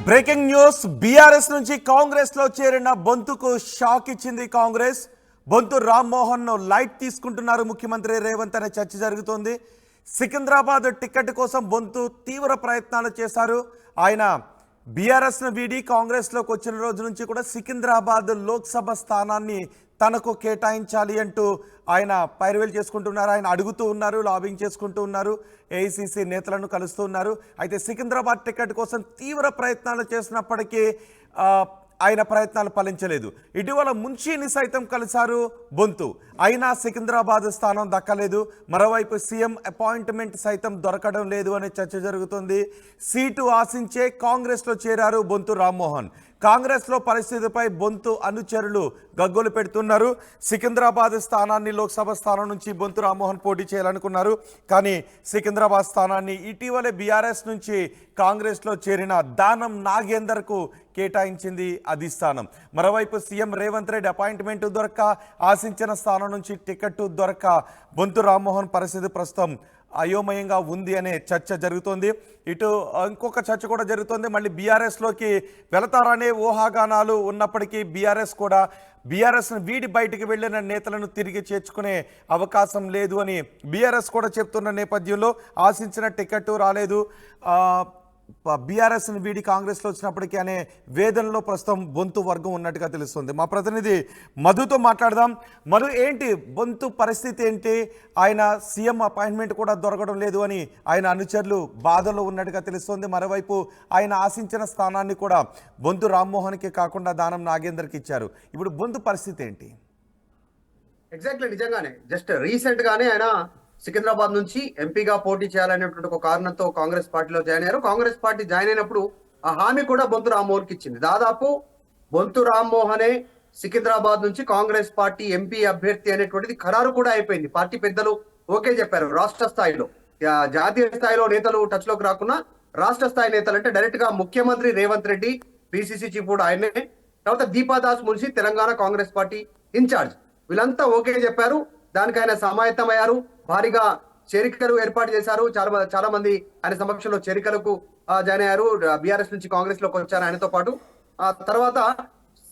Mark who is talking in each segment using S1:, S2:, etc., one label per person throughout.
S1: Breaking news BRS నుంచి కాంగ్రెస్ లో చేరిన బొంతుకు షాక్ ఇచ్చింది కాంగ్రెస్. బొంతు రామ్మోహన్ లైట్ తీసుకుంటున్నారు ముఖ్యమంత్రి రేవంత్ అనే చర్చ జరుగుతోంది. సికింద్రాబాద్ టికెట్ కోసం బొంతు తీవ్ర ప్రయత్నాలు చేశారు. ఆయన బీఆర్ఎస్ ను వీడి కాంగ్రెస్ లోకి వచ్చిన రోజు నుంచి కూడా సికింద్రాబాద్ లోక్సభ స్థానాన్ని తనకు కేటాయించాలి అంటూ ఆయన పైరవేలు చేసుకుంటున్నారు. ఆయన అడుగుతూ ఉన్నారు, లాబింగ్ చేసుకుంటూ ఉన్నారు, ఏఐసిసి నేతలను కలుస్తూ ఉన్నారు. అయితే సికింద్రాబాద్ టికెట్ కోసం తీవ్ర ప్రయత్నాలు చేసినప్పటికీ ఆయన ప్రయత్నాలు ఫలించలేదు. ఇటీవల మున్షిని సైతం కలిశారు బొంతు, అయినా సికింద్రాబాద్ స్థానం దక్కలేదు. మరోవైపు సీఎం అపాయింట్మెంట్ సైతం దొరకడం లేదు అనే చర్చ జరుగుతుంది. సీటు ఆశించే కాంగ్రెస్లో చేరారు బొంతు రామ్మోహన్. కాంగ్రెస్లో పరిస్థితిపై బొంతు అనుచరులు గగ్గోలు పెడుతున్నారు. సికింద్రాబాద్ స్థానాన్ని లోక్సభ స్థానం నుంచి బొంతు రామ్మోహన్ పోటీ చేయాలనుకున్నారు. కానీ సికింద్రాబాద్ స్థానాన్ని ఇటీవలే బీఆర్ఎస్ నుంచి కాంగ్రెస్లో చేరిన దానం నాగేందర్కు కేటాయించింది అధిష్టానం. మరోవైపు సీఎం రేవంత్ రెడ్డి అపాయింట్మెంట్ దొరక్క, ఆశించిన స్థానం నుంచి టికెట్ దొరక్క బొంతు రామ్మోహన్ పరిస్థితి ప్రస్తుతం అయోమయంగా ఉంది అనే చర్చ జరుగుతోంది. ఇటు ఇంకొక చర్చ కూడా జరుగుతోంది. మళ్ళీ బీఆర్ఎస్లోకి వెళతారనే ఊహాగానాలు ఉన్నప్పటికీ బీఆర్ఎస్ను వీడి బయటికి వెళ్ళిన నేతలను తిరిగి చేర్చుకునే అవకాశం లేదు అని బీఆర్ఎస్ కూడా చెప్తున్న నేపథ్యంలో ఆశించిన టికెట్ రాలేదు, బీఆర్ఎస్ని వీడి కాంగ్రెస్లో వచ్చినప్పటికీ అనే వేదనలో ప్రస్తుతం బొంతు వర్గం ఉన్నట్టుగా తెలుస్తుంది. మా ప్రతినిధి మధుతో మాట్లాడదాం. మధు, ఏంటి బొంతు పరిస్థితి ఏంటి? ఆయన సీఎం అపాయింట్మెంట్ కూడా దొరకడం లేదు అని ఆయన అనుచరులు బాధలో ఉన్నట్టుగా తెలుస్తుంది. మరోవైపు ఆయన ఆశించిన స్థానాన్ని కూడా బొంతు రామ్మోహన్కి కాకుండా దానం నాగేందర్కి ఇచ్చారు. ఇప్పుడు బొంతు పరిస్థితి ఏంటి?
S2: ఎగ్జాక్ట్లీ, నిజంగానే జస్ట్ రీసెంట్ గానే ఆయన సికింద్రాబాద్ నుంచి ఎంపీగా పోటీ చేయాలనేటువంటి ఒక కారణంతో కాంగ్రెస్ పార్టీలో జాయిన్ అయ్యారు. కాంగ్రెస్ పార్టీ జాయిన్ అయినప్పుడు ఆ హామీ కూడా బొంతు రామ్మోహన్కి ఇచ్చింది. దాదాపు బొంతు రామ్మోహనే సికింద్రాబాద్ నుంచి కాంగ్రెస్ పార్టీ ఎంపీ అభ్యర్థి అనేటువంటిది ఖరారు కూడా అయిపోయింది. పార్టీ పెద్దలు ఓకే చెప్పారు. రాష్ట్ర స్థాయిలో, జాతీయ స్థాయిలో నేతలు టచ్ లోకి రాకున్నా రాష్ట్ర స్థాయి నేతలు అంటే డైరెక్ట్ గా ముఖ్యమంత్రి రేవంత్ రెడ్డి, పిసిసి చీఫ్ కూడా ఆయనే, తర్వాత దీపాదాస్ మున్షి తెలంగాణ కాంగ్రెస్ పార్టీ ఇన్ఛార్జ్, వీళ్ళంతా ఓకే చెప్పారు. దానికి ఆయన సమాయత్తమయ్యారు. భారీగా చేరికలు ఏర్పాటు చేశారు. చాలా మంది ఆయన సమక్షంలో చేరికలకు జాయిన్ అయ్యారు. బీఆర్ఎస్ నుంచి కాంగ్రెస్ లోకి వచ్చారు ఆయనతో పాటు. ఆ తర్వాత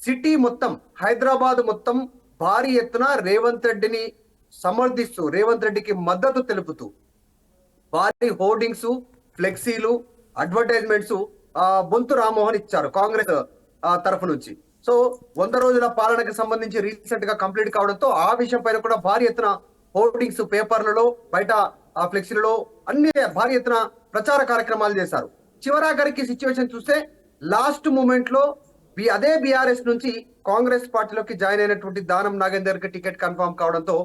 S2: సిటీ మొత్తం, హైదరాబాద్ మొత్తం భారీ ఎత్తున రేవంత్ రెడ్డిని సమర్థిస్తూ, రేవంత్ రెడ్డికి మద్దతు తెలుపుతూ భారీ హోర్డింగ్స్, ఫ్లెక్సీలు, అడ్వర్టైజ్మెంట్స్ బొంతు రామ్మోహన్ ఇచ్చారు కాంగ్రెస్ తరఫు నుంచి. సో 100 రోజుల పాలనకు సంబంధించి రీసెంట్ గా కంప్లీట్ కావడంతో ఆ విషయం పైన కూడా భారీ ఎత్తున హోర్డింగ్స్, పేపర్లలో, బయట ఫ్లెక్సీలలో అన్ని భారీ ఎత్తున ప్రచార కార్యక్రమాలు చేశారు. చివరాఖరికి సిచ్యువేషన్ చూస్తే లాస్ట్ మూమెంట్ లో అదే బీఆర్ఎస్ నుంచి కాంగ్రెస్ పార్టీలోకి జాయిన్ అయినటువంటి దానం నాగేందర్ కి టికెట్ కన్ఫర్మ్ కావడంతో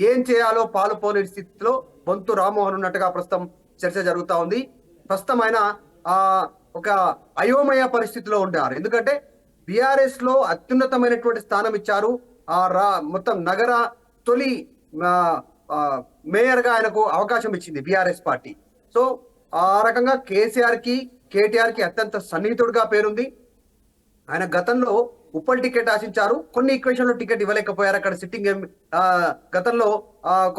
S2: ఏం చేయాలో పాలుపోలేని స్థితిలో బొంతు రామ్మోహన్ ఉన్నట్టుగా ప్రస్తుతం చర్చ జరుగుతా ఉంది. ప్రస్తుతం ఆయన ఒక అయోమయ పరిస్థితిలో ఉండారు. ఎందుకంటే బీఆర్ఎస్ లో అత్యున్నతమైనటువంటి స్థానం ఇచ్చారు. మొత్తం నగర తొలి మేయర్ గా ఆయనకు అవకాశం ఇచ్చింది బీఆర్ఎస్ పార్టీ. సో ఆ రకంగా కేసీఆర్ కి, కేటీఆర్ కి అత్యంత సన్నిహితుడిగా పేరుంది. ఆయన గతంలో ఉప్పల్ టికెట్ ఆశించారు. కొన్ని ఈక్వేషన్ లో టికెట్ ఇవ్వలేకపోయారు. అక్కడ సిట్టింగ్ గతంలో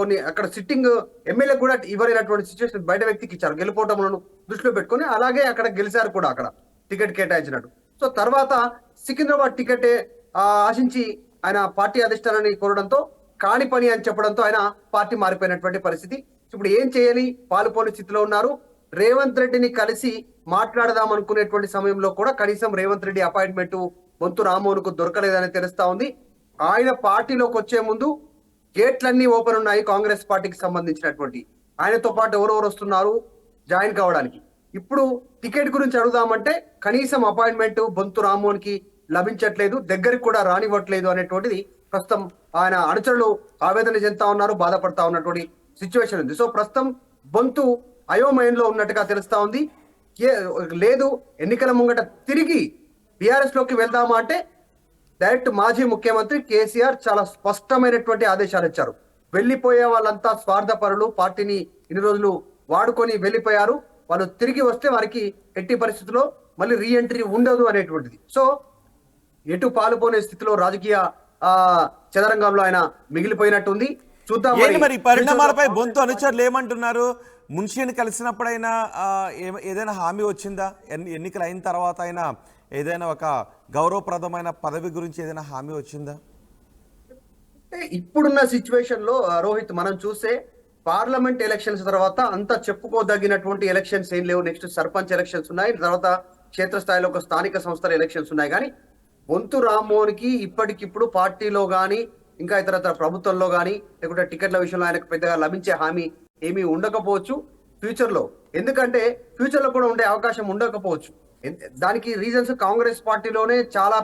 S2: కొన్ని అక్కడ సిట్టింగ్ ఎమ్మెల్యే కూడా ఇవ్వలేనటువంటి సిచ్యువేషన్ బయట వ్యక్తికి ఇచ్చారు, గెలుపోవటంలో దృష్టిలో పెట్టుకుని. అలాగే అక్కడ గెలిచారు కూడా, అక్కడ టికెట్ కేటాయించినట్టు. సో తర్వాత సికింద్రాబాద్ టికెట్ ఆశించి ఆయన పార్టీ అధిష్టానాన్ని కోరడంతో కాని పని అని చెప్పడంతో ఆయన పార్టీ మారిపోయినటువంటి పరిస్థితి. ఇప్పుడు ఏం చేయాలి, పాలుపోని స్థితిలో ఉన్నారు. రేవంత్ రెడ్డిని కలిసి మాట్లాడదాం అనుకునేటువంటి సమయంలో కూడా కనీసం రేవంత్ రెడ్డి అపాయింట్మెంట్ బొంతు రామ్మోహన్ కు దొరకలేదని తెలుస్తా ఉంది. ఆయన పార్టీలోకి వచ్చే ముందు గేట్లన్నీ ఓపెన్ ఉన్నాయి కాంగ్రెస్ పార్టీకి సంబంధించినటువంటి. ఆయనతో పాటు ఎవరెవరు వస్తున్నారు జాయిన్ కావడానికి. ఇప్పుడు టికెట్ గురించి అడుగుదామంటే కనీసం అపాయింట్మెంట్ బొంతు రామ్మోహన్ కి లభించట్లేదు, దగ్గరికి కూడా రానివ్వట్లేదు అనేటువంటిది ప్రస్తుతం ఆయన అనుచరులు ఆవేదన చెందుతా ఉన్నారు, బాధపడతా ఉన్నటువంటి సిచ్యువేషన్ ఉంది. సో ప్రస్తుతం బొంతు అయోమయంలో ఉన్నట్టుగా తెలుస్తా ఉంది. లేదు ఎన్నికల ముంగట తిరిగి బీఆర్ఎస్ లోకి వెళ్దామా అంటే డైరెక్ట్ మాజీ ముఖ్యమంత్రి కేసీఆర్ చాలా స్పష్టమైనటువంటి ఆదేశాలు ఇచ్చారు. వెళ్ళిపోయే వాళ్ళంతా స్వార్థపరులు, పార్టీని ఇన్ని రోజులు వాడుకొని వెళ్ళిపోయారు, వాళ్ళు తిరిగి వస్తే వారికి ఎట్టి పరిస్థితుల్లో మళ్ళీ రీఎంట్రీ ఉండదు అనేటువంటిది. సో ఎటు పాలుపోనే స్థితిలో రాజకీయ చదరంగంలో ఆయన మిగిలిపోయినట్టుంది. చూద్దాం
S1: మరి పరిణామాలపై బొంతు అనుచరులు ఏమంటున్నారు? మున్షిని కలిసినప్పుడైనా ఏదైనా హామీ వచ్చిందా? ఎన్నికలు అయిన తర్వాత అయినా ఏదైనా ఒక గౌరవప్రదమైన పదవి గురించి ఏదైనా హామీ వచ్చిందా?
S2: అంటే ఇప్పుడున్న సిచ్యువేషన్ లో రోహిత్ మనం చూస్తే పార్లమెంట్ ఎలక్షన్స్ తర్వాత అంత చెప్పుకోదగినటువంటి ఎలక్షన్స్ ఏం లేవు. నెక్స్ట్ సర్పంచ్ ఎలక్షన్స్ ఉన్నాయి, తర్వాత క్షేత్రస్థాయిలో ఒక స్థానిక సంస్థల ఎలక్షన్స్ ఉన్నాయి. కానీ బొంతు రామ్మోహన్కి ఇప్పటికిప్పుడు పార్టీలో కానీ ఇంకా ఇతరత్ర ప్రభుత్వంలో కానీ లేకుంటే టికెట్ల విషయంలో ఆయనకు పెద్దగా లభించే హామీ ఏమీ ఉండకపోవచ్చు ఫ్యూచర్ లో. ఎందుకంటే ఫ్యూచర్ లో కూడా ఉండే అవకాశం ఉండకపోవచ్చు. దానికి రీజన్స్ కాంగ్రెస్ పార్టీలోనే చాలా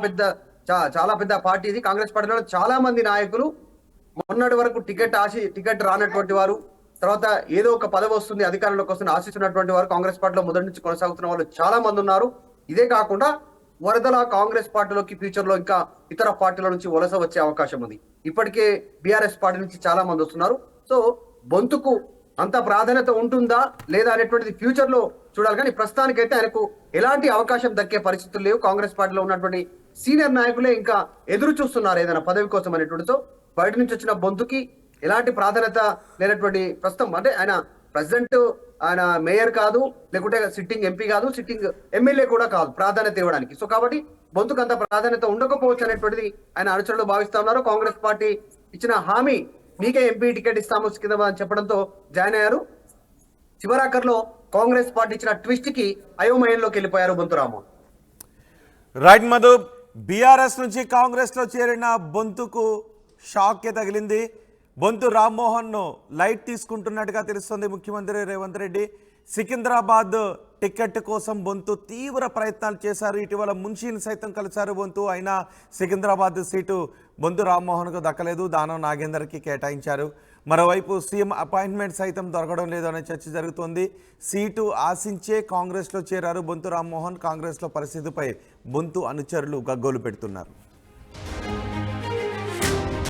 S2: పెద్ద పార్టీ ఇది. కాంగ్రెస్ పార్టీలో చాలా మంది నాయకులు మొన్నటి వరకు టికెట్ రానటువంటి వారు, తర్వాత ఏదో ఒక పదవి వస్తుంది అధికారంలోకి వస్తుంది ఆశిస్తున్నటువంటి వారు కాంగ్రెస్ పార్టీలో మొదటి నుంచి కొనసాగుతున్న వాళ్ళు చాలా మంది ఉన్నారు. ఇదే కాకుండా వరదల కాంగ్రెస్ పార్టీలోకి ఫ్యూచర్ లో ఇంకా ఇతర పార్టీల నుంచి వలస వచ్చే అవకాశం ఉంది. ఇప్పటికే బీఆర్ఎస్ పార్టీ నుంచి చాలా మంది వస్తున్నారు. సో బొంతుకు అంత ప్రాధాన్యత ఉంటుందా లేదా అనేటువంటిది ఫ్యూచర్ లో చూడాలి. కానీ ప్రస్తుతానికైతే ఆయనకు ఎలాంటి అవకాశం దక్కే పరిస్థితులు లేవు. కాంగ్రెస్ పార్టీలో ఉన్నటువంటి సీనియర్ నాయకులే ఇంకా ఎదురు చూస్తున్నారు ఏదైనా పదవి కోసం అనేటువంటితో. బయట నుంచి వచ్చిన బొంతుకి ఎలాంటి ప్రాధాన్యత లేనటువంటి ప్రస్తుతం, అంటే ఆయన ప్రెసిడెంట్, ఆయన మేయర్ కాదు, లేకుంటే సిట్టింగ్ ఎంపీ కాదు, సిట్టింగ్ ఎమ్మెల్యే కూడా కాదు ప్రాధాన్యత ఇవ్వడానికి. సో కాబట్టి బొంతుకు అంత ప్రాధాన్యత ఉండకపోవచ్చు అనేటువంటిది ఆయన అనుచరులు భావిస్తా ఉన్నారు. కాంగ్రెస్ పార్టీ ఇచ్చిన హామీ మీకే ఎంపీ టికెట్ ఇస్తాము కింద అని చెప్పడంతో జాయిన్ అయ్యారు. చివరాఖర్లో కాంగ్రెస్ పార్టీ ఇచ్చిన ట్విస్ట్ కి అయోమయంలోకి వెళ్ళిపోయారు బొంతు రామ్మోహన్.
S1: రైట్ మధు, బీఆర్ఎస్ నుంచి కాంగ్రెస్లో చేరిన బొంతుకు షాకే తగిలింది. బొంతు రామ్మోహన్ను లైట్ తీసుకుంటున్నట్టుగా తెలుస్తుంది ముఖ్యమంత్రి రేవంత్ రెడ్డి. సికింద్రాబాద్ టికెట్ కోసం బొంతు తీవ్ర ప్రయత్నాలు చేశారు. ఇటీవల మున్షిని సైతం కలిశారు బొంతు. అయినా సికింద్రాబాద్ సీటు బొంతు రామ్మోహన్కు దక్కలేదు, దానం నాగేందర్కి కేటాయించారు. మరోవైపు సీఎం అపాయింట్మెంట్ సైతం దొరకడం లేదు అనే చర్చ జరుగుతోంది. సీటు ఆశించే కాంగ్రెస్లో చేరారు బొంతు రామ్మోహన్. కాంగ్రెస్లో పరిస్థితిపై బొంతు అనుచరులు గగ్గోలు పెడుతున్నారు.